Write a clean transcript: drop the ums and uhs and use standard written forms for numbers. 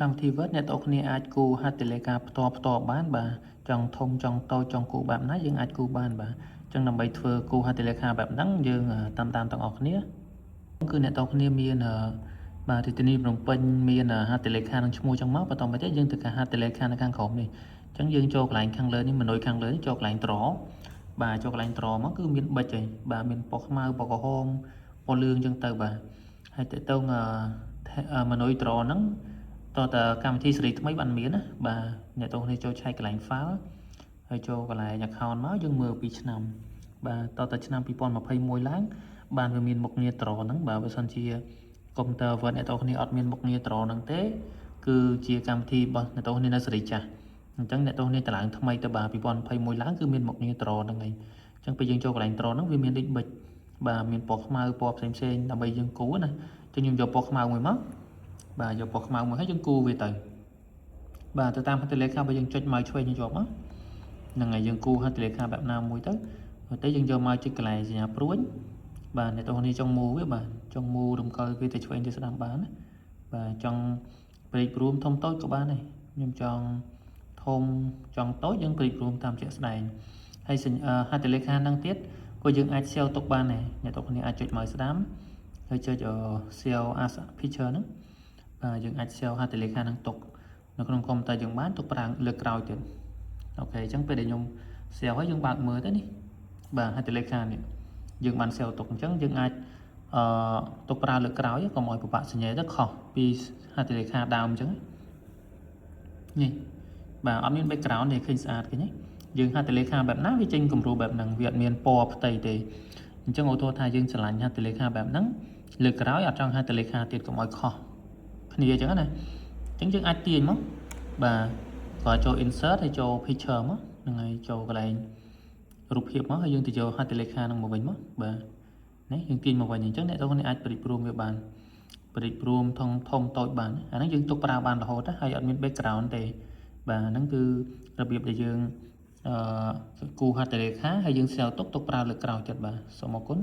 កម្មវិធី Word អ្នកនរគ្នាអាចគូរហត្ថលេខាផ្ទាល់បានបាទចង់ធំចង់តូចចង់គូរបែបណាយើងអាចគូរបានបាទអញ្ចឹងដើម្បីធ្វើគូរហត្ថលេខាបែបហ្នឹងយើងតាមទាំងអស់គ្នាគឺអ្នកនរគ្នាមានបាទរាជធានីភ្នំពេញមានហត្ថលេខានឹងឈ្មោះចឹងមកបន្តមកទៀតយើងទៅការហត្ថលេខានៅខាងក្រោមនេះអញ្ចឹងយើងចូលកន្លែងខាងលើនេះមនុយខាងលើនេះចូលកន្លែងត្របាទចូលកន្លែងត្រមកគឺមានប៊ិចហើយបាទមានពណ៌ខ្មៅពណ៌ក្រហមពណ៌លឿងចឹងទៅបាទហើយតើតើមនុយត្រហ្នឹងតើតើកម្មវិធីសេរីថ្មីបានមានណាបាទអ្នកនរគ្នាចូលឆែកកន្លែង file ហើយចូលកន្លែង account មកយើងមើលពីឆ្នាំបាទតើឆ្នាំ2021ឡើងបានវាមានមុខងារត្រហ្នឹងបាទបើសិនជាកុំព្យូទ័រ Word អ្នកនរគ្នាអត់មានមុខងារត្រហ្នឹងទេគឺជាកម្មវិធីរបស់អ្នកនរគ្នានៅសេរីចាស់អញ្ចឹងអ្នកនរគ្នាតឡើងថ្មីទៅបាទ2021ឡើងគឺមានមុខងារត្រហ្នឹងហើយអញ្ចឹងពេលយើងចូលកន្លែងត្រហ្នឹងវាមានដូចប៊ិចបាទមានពណ៌ខ្មៅពណ៌ផ្សេងដើម្បីយើងគូរណាអញ្ចឹងខ្ញុំយកពណ៌ខ្មៅមួយមកបាទយកពណ៌ខ្មៅមួយហើយយើងគូរវាទៅបាទទៅតាមហត្ថលេខាបើយើងចុចមកឆ្វេងជាប់មកហ្នឹងហើយយើងគូរហត្ថលេខាបែបណាមួយទៅយើងយកមកចុចកន្លែងសញ្ញាព្រួយបាទអ្នកនរគ្នាចង់មូវាបាទចង់មូរំកិលវាទៅឆ្វេងទៅស្ដាំបានណាបាទចង់ព្រៀបរួមធំតូចក៏បានដែរខ្ញុំចង់ធំចង់តូចយើងព្រៀបរួមតាមជាក់ស្ដែងហើយហត្ថលេខាហ្នឹងទៀតក៏យើងអាច save ទុកបានដែរអ្នកនរគ្នាអាចចុចមកស្ដាំហើយចុច save as picture ហ្នឹងបាទយើងអាច save ហត្ថលេខាហ្នឹងទុកនៅក្នុងកុំព្យូទ័រយើងបានទុកប្រាំងលើកក្រោយទៀតអូខេអញ្ចឹងពេលដែលខ្ញុំ save ហើយយើងបើកមើលទៅនេះបាទហត្ថលេខានេះយើងបាន save ទុកអញ្ចឹងយើងអាចទុកប្រើលើកក្រោយកុំឲ្យពិបាកសញ្ញាទៅខុសពីហត្ថលេខាដើមអញ្ចឹងនេះបាទអត់មាន background ទេឃើញស្អាតឃើញទេយើងហត្ថលេខាបែបណាវាចេញគំរូបែបហ្នឹងវាអត់មានពណ៌ផ្ទៃទេអញ្ចឹងឧទាហរណ៍ថាយើងឆ្លាញ់ហត្ថលេខាបែបហ្នឹងលើកក្រោយអត់ចង់ហត្ថលេខាទៀតកុំឲ្យខុសគ្នាអញ្ចឹងណាអញ្ចឹងយើងអាចទាញមកបាទក៏ចូល insert ហើយចូល picture មកហ្នឹងហើយចូលកន្លែងរូបភាពមកហើយយើងទៅយកហត្ថលេខាហ្នឹងមកវិញមកបាទនេះយើងទាញមកវិញអញ្ចឹងអ្នកនរគ្នាអាចព្រៀបរួមវាបានព្រៀបរួមធំតូចបានអាហ្នឹងយើងទុកប្រើបានរហូតហើយអត់មាន background ទេបាទហ្នឹងគឺរបៀបដែលយើងគូរហត្ថលេខាហើយយើង save ទុកប្រើលើកក្រោយទៀតបាទសូមអរគុណ